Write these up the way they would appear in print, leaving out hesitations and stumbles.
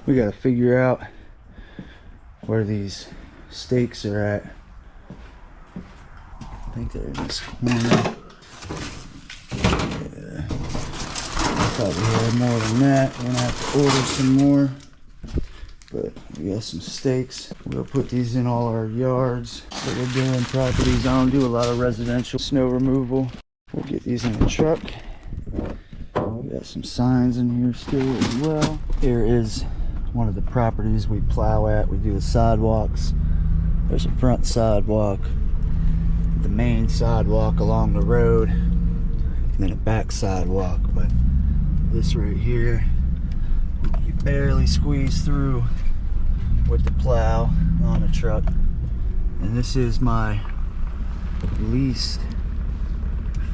We gotta figure out where these stakes are at. I think they're in this corner. Yeah. I thought we had more than that. We're gonna have to order some more. But we got some stakes. We'll put these in all our yards that we're doing properties. I don't do a lot of residential snow removal. We'll get these in the truck. We got some signs in here still as well. Here is one of the properties we plow at. We do the sidewalks. There's a front sidewalk, the main sidewalk along the road, and then a back sidewalk. But this right here, you barely squeeze through with the plow on a truck. And this is my least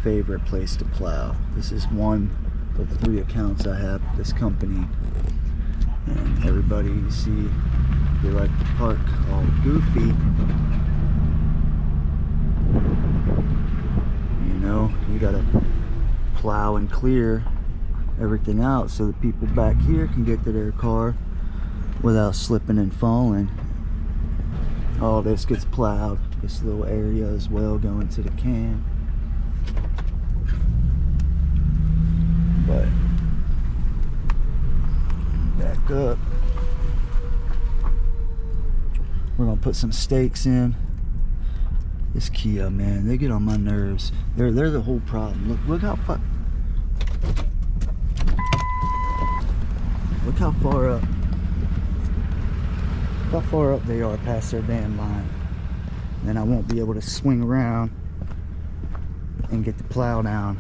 favorite place to plow. This is one of 3 accounts I have with this company, and everybody you see, they like to park all goofy. You know, you gotta plow and clear everything out so the people back here can get to their car without slipping and falling. All this gets plowed, this little area as well going to the can. But back up, we're gonna put some stakes in. This Kia, man, they get on my nerves. They're the whole problem. Look how far. Look how far up. Look how far up they are past their damn line. Then I won't be able to swing around and get the plow down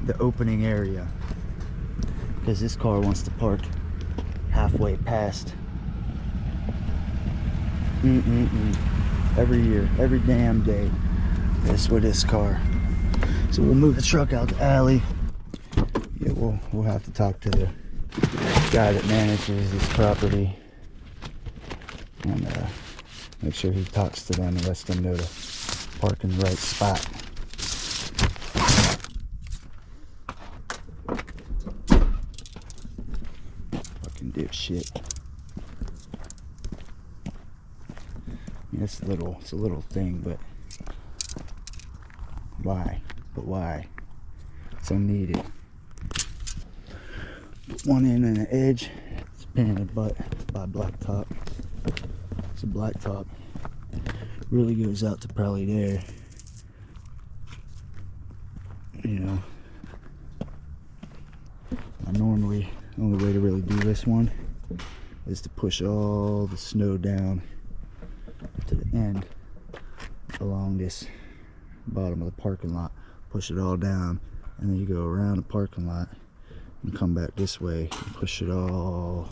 the opening area, because this car wants to park halfway past. Every year, every damn day, this with this car. So we'll move the truck out the alley. Yeah, we'll have to talk to the guy that manages this property and make sure he talks to them and lets them know to park in the right spot. Fucking dipshit. It's a little thing, but why? But why? So needed. Put one in an edge. It's a pain in the butt by blacktop. So blacktop really goes out to probably there. You know, normally the only way to really do this one is to push all the snow down to the end along this bottom of the parking lot, push it all down, and then you go around the parking lot and come back this way and push it all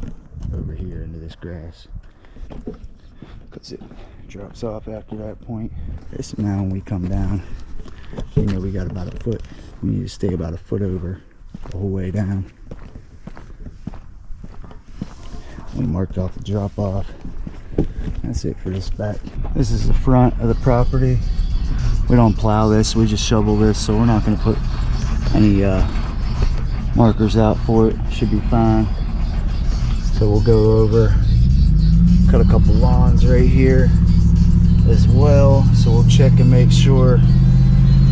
over here into this grass, because it drops off after that point. This now, when we come down, you know, we got about a foot. We need to stay about a foot over the whole way down. We marked off the drop off. That's it for this back. This is the front of the property. We don't plow this, we just shovel this, so we're not going to put any markers out for it. Should be fine. So we'll go over, cut a couple lawns right here as well, so we'll check and make sure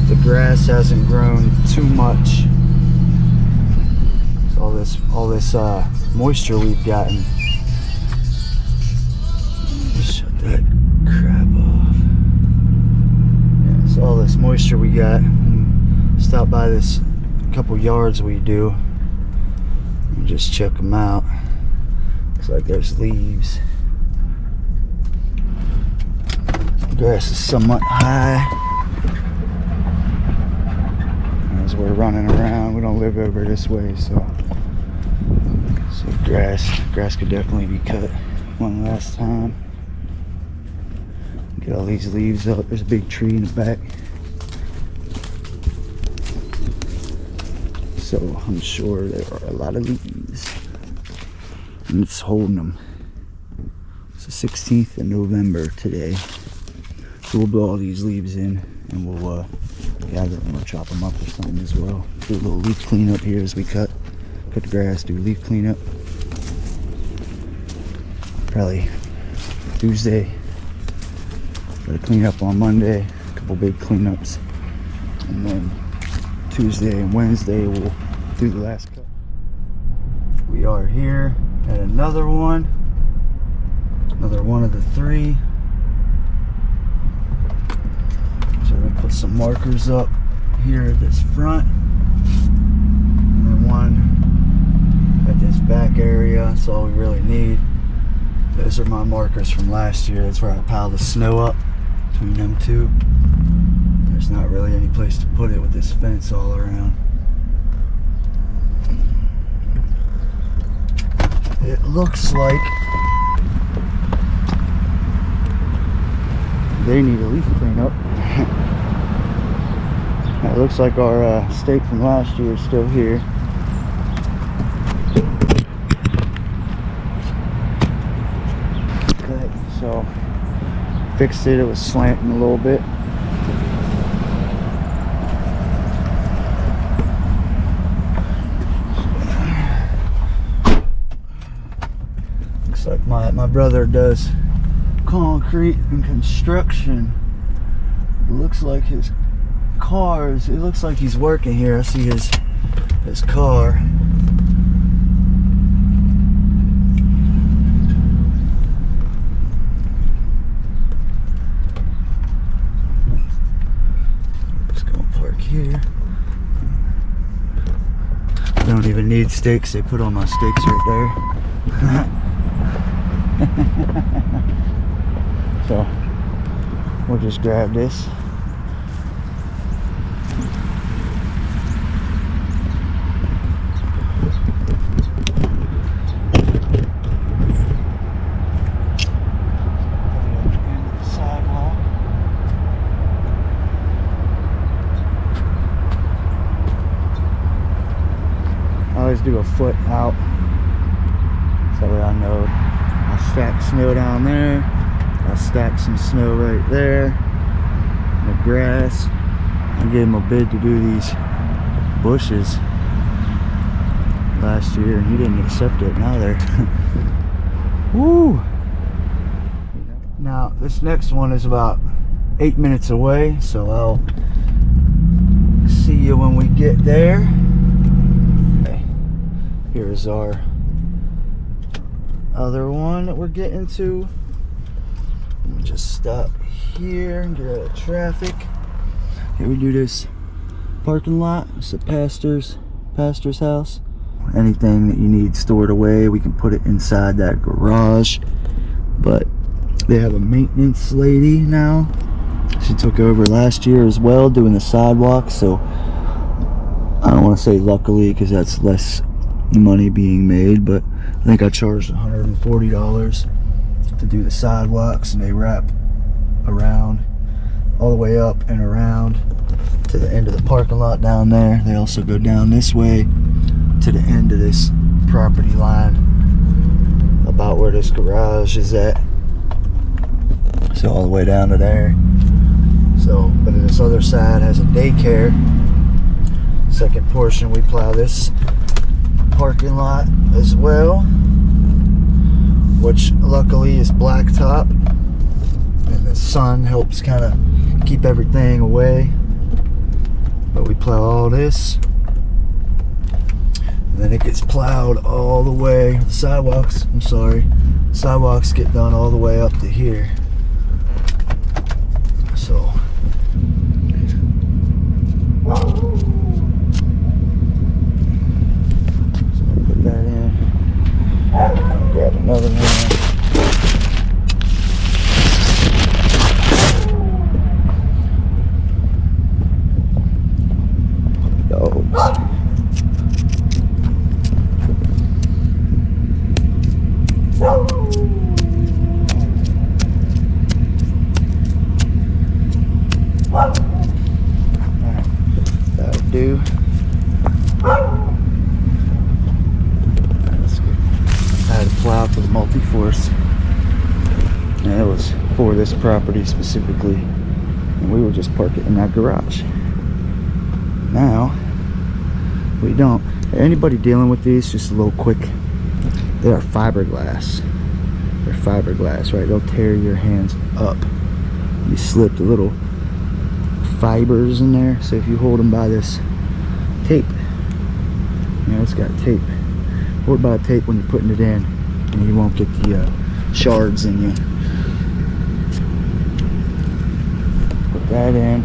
the grass hasn't grown too much. So all this moisture we've gotten. Shut that crap off. Yeah, so all this moisture we got. Stop by this couple yards we do and just check them out. Looks like there's leaves. The grass is somewhat high. As we're running around, we don't live over this way, so grass could definitely be cut one last time. Get all these leaves up. There's a big tree in the back, so I'm sure there are a lot of leaves, and it's holding them. It's the 16th of November today, so we'll blow all these leaves in and we'll gather them or chop them up or something as well. Do a little leaf cleanup here as we cut the grass, do leaf cleanup. probably Tuesday. Gotta clean up on Monday, a couple big cleanups, and then Tuesday and Wednesday we'll do the last cut. We are here at another one of the 3. So we'll put some markers up here at this front, and then one at this back area. That's all we really need. Those are my markers from last year. That's where I piled the snow up between them two. There's not really any place to put it with this fence all around. It looks like they need a leaf cleanup. It looks like our stake from last year is still here. Okay, so fixed it. It was slanting a little bit. Looks like my brother does concrete and construction. It looks like his cars, it looks like he's working here. I see his car. Just gonna park here. I don't even need stakes. They put all my stakes right there. So we'll just grab this. I always do a foot out, so that way I know I'll stack snow down there. I'll stack some snow right there, the grass. I gave him a bid to do these bushes last year and he didn't accept it. Now they're woo. Now this next one is about 8 minutes away, so I'll see you when we get there. Okay. Here's our other one that we're getting to. Let me just stop here and get out of traffic. Here we do this parking lot. It's the pastor's house. Anything that you need stored away, we can put it inside that garage. But they have a maintenance lady now. She took over last year as well, doing the sidewalk. So I don't want to say luckily, because that's less money being made, but I think I charged $140 to do the sidewalks, and they wrap around all the way up and around to the end of the parking lot down there. They also go down this way to the end of this property line, about where this garage is at, so all the way down to there. So, but this other side has a daycare. Second portion, we plow this parking lot as well, which luckily is blacktop, and the sun helps kind of keep everything away. But we plow all this, and then it gets plowed all the way. The sidewalks, I'm sorry, sidewalks get done all the way up to here. So put that in. Grab another one. That'll do. I had a plow for the multi-force, and it was for this property specifically, and we would just park it in that garage. Now we don't. Anybody dealing with these, just a little quick, they are fiberglass, They're fiberglass, right? They'll tear your hands up. You slip the little fibers in there. So if you hold them by this tape, you know, it's got tape. Hold it by tape when you're putting it in, and you won't get the shards in you. Put that in.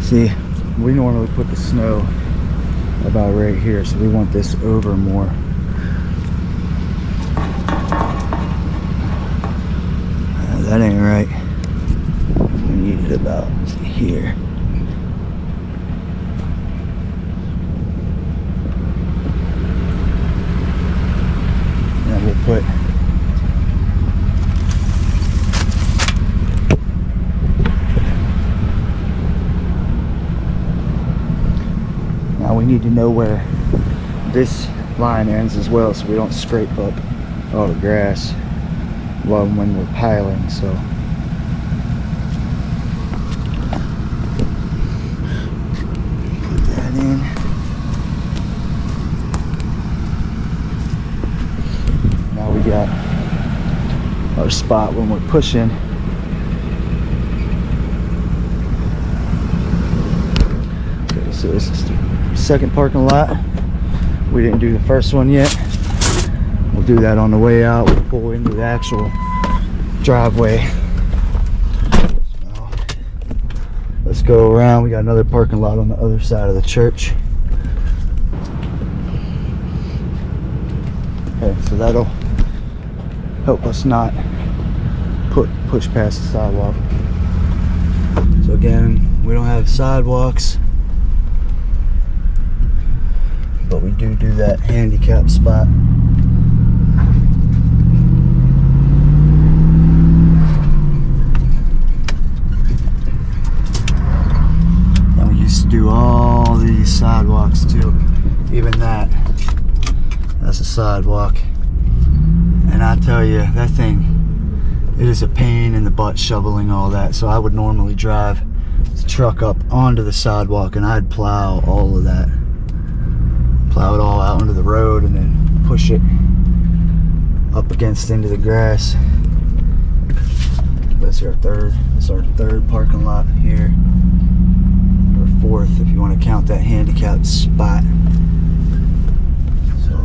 See, we normally put the snow about right here, so we want this over more. That ain't right. We need it about here. And we'll put now we need to know where this line ends as well, so we don't scrape up all the grass when we're piling. So put that in. Now we got our spot when we're pushing. Okay, so this is the second parking lot. We didn't do the first one yet. We'll do that on the way out. We'll pull into the actual driveway. So, let's go around. We got another parking lot on the other side of the church. Okay, so that'll help us not push past the sidewalk. So again, we don't have sidewalks, but we do that handicap spot. And we used to do all these sidewalks too. Even that's a sidewalk. And I tell you, that thing, it is a pain in the butt shoveling all that. So I would normally drive the truck up onto the sidewalk and I'd plow all of that. Plow it all out onto the road and then push it up against into the grass. That's our third parking lot here, or fourth if you want to count that handicapped spot. So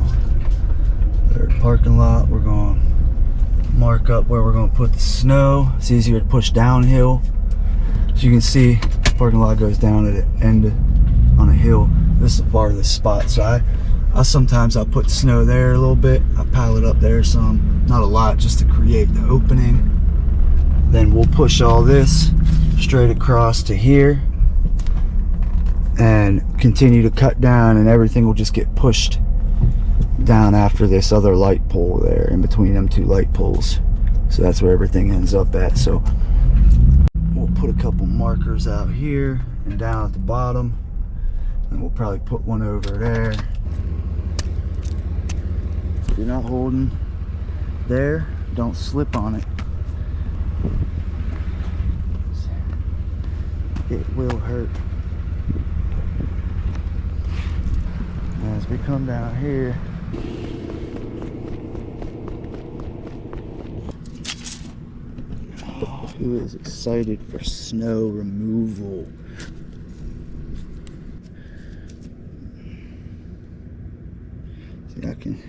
third parking lot, we're going to mark up where we're going to put the snow. It's easier to push downhill. So you can see the parking lot goes down at the end on a hill. This is part of the spot. So I sometimes I'll put snow there a little bit. I pile it up there some, not a lot, just to create the opening. Then we'll push all this straight across to here and continue to cut down, and everything will just get pushed down after this other light pole there, in between them two light poles. So that's where everything ends up at. So we'll put a couple markers out here and down at the bottom, and we'll probably put one over there. If you're not holding there, don't slip on it. It will hurt. As we come down here, who is excited for snow removal? See, I can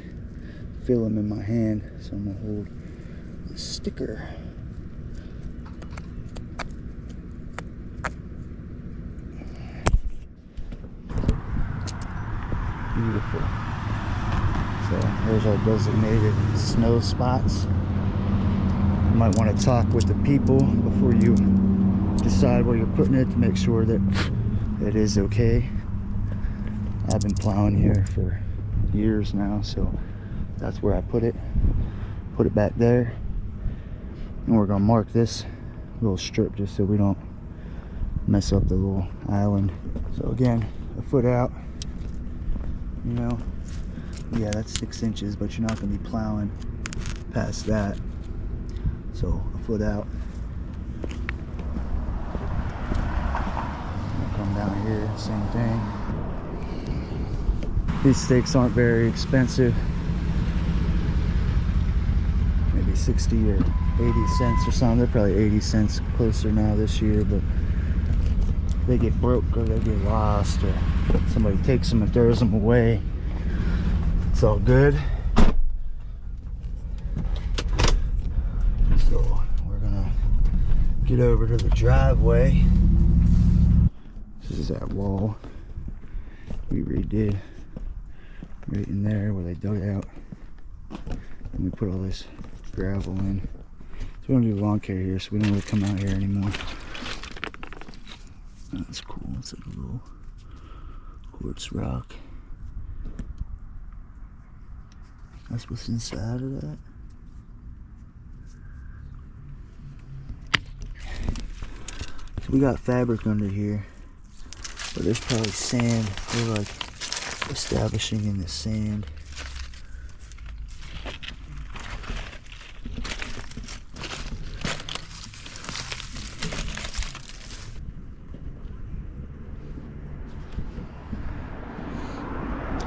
feel them in my hand, so I'm gonna hold a sticker. Beautiful. So there's our designated snow spots. You might want to talk with the people before you decide where you're putting it to make sure that it is okay. I've been plowing here for years now, so that's where I put it. Put it back there. And we're gonna mark this little strip just so we don't mess up the little island. So again, a foot out. You know, yeah, that's 6 inches, but you're not going to be plowing past that. So a foot out. We'll come down here, same thing. These stakes aren't very expensive. be 60 or 80 cents or something. They're probably 80 cents closer now this year, but they get broke or they get lost or somebody takes them and throws them away. It's all good. So we're gonna get over to the driveway. This is that wall we redid right in there where they dug out, and we put all this gravel in. So we don't do lawn care here, so we don't really come out here anymore. That's cool. It's like a little quartz rock. That's what's inside of that. So we got fabric under here, but there's probably sand. We're like establishing in the sand.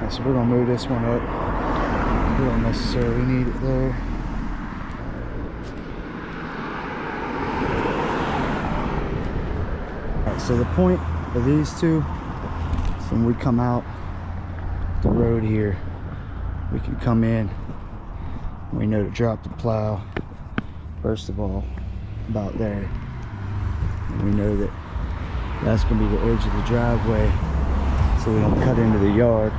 So we're gonna move this one up. We don't necessarily need it there. Alright, so the point of these two is when we come out the road here, we can come in. We know to drop the plow, first of all, about there. And we know that that's gonna be the edge of the driveway, so we don't cut into the yard.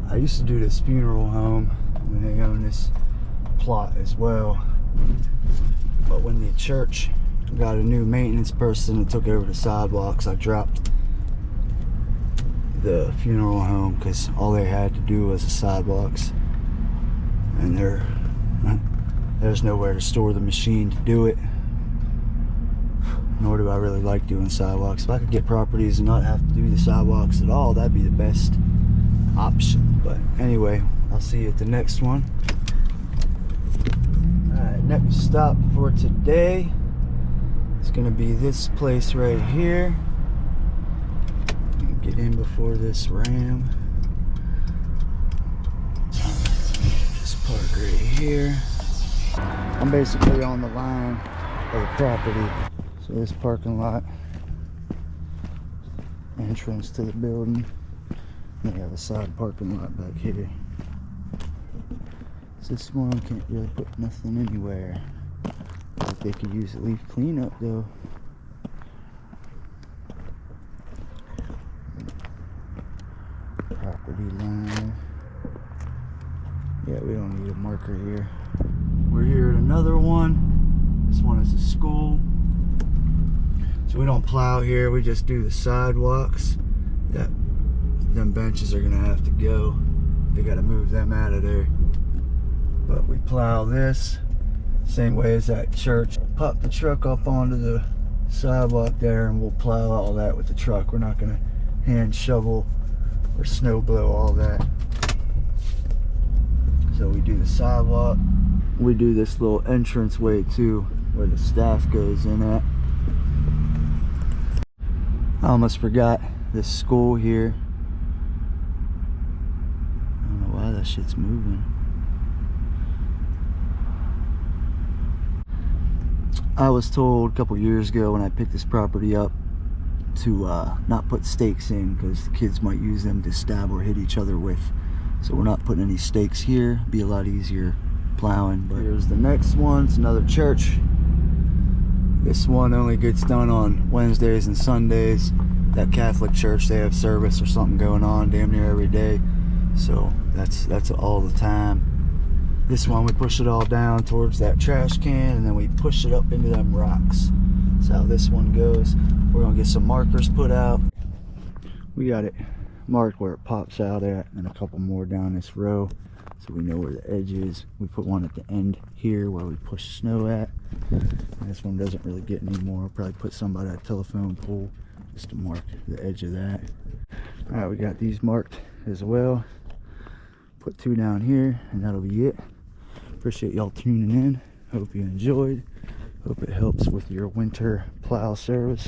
I used to do this funeral home when they owned this plot as well, but when the church got a new maintenance person and took over the sidewalks, I dropped the funeral home because all they had to do was the sidewalks, and there's nowhere to store the machine to do it, nor do I really like doing sidewalks. If I could get properties and not have to do the sidewalks at all, that'd be the best option. But anyway, I'll see you at the next one. Alright, next stop for today is gonna be this place right here. Get in before this ram. Just park right here. I'm basically on the line of the property. So this parking lot, entrance to the building. They have a side parking lot back here. This one can't really put nothing anywhere. Like they could use at least cleanup though. Property line. Yeah, we don't need a marker here. We're here at another one. This one is a school. So we don't plow here, we just do the sidewalks. Yeah. Them benches are gonna have to go. They gotta move them out of there. But we plow this same way as that church. Pop the truck up onto the sidewalk there and we'll plow all that with the truck. We're not gonna hand shovel or snow blow all that. So we do the sidewalk. We do this little entrance way too, where the staff goes in at. I almost forgot this school here. That shit's moving. I was told a couple years ago when I picked this property up to not put stakes in because the kids might use them to stab or hit each other with. So we're not putting any stakes here. Be a lot easier plowing. But here's the next one. It's another church. This one only gets done on Wednesdays and Sundays. That Catholic church, they have service or something going on damn near every day. So that's all the time. This one we push it all down towards that trash can and then we push it up into them rocks. That's how this one goes. We're gonna get some markers put out. We got it marked where it pops out at, and a couple more down this row so we know where the edge is. We put one at the end here where we push snow at. And this one doesn't really get any more. We'll probably put some by that telephone pole just to mark the edge of that. Alright, we got these marked as well. Put two down here and that'll be it. Appreciate y'all tuning in. Hope you enjoyed. Hope it helps with your winter plow service.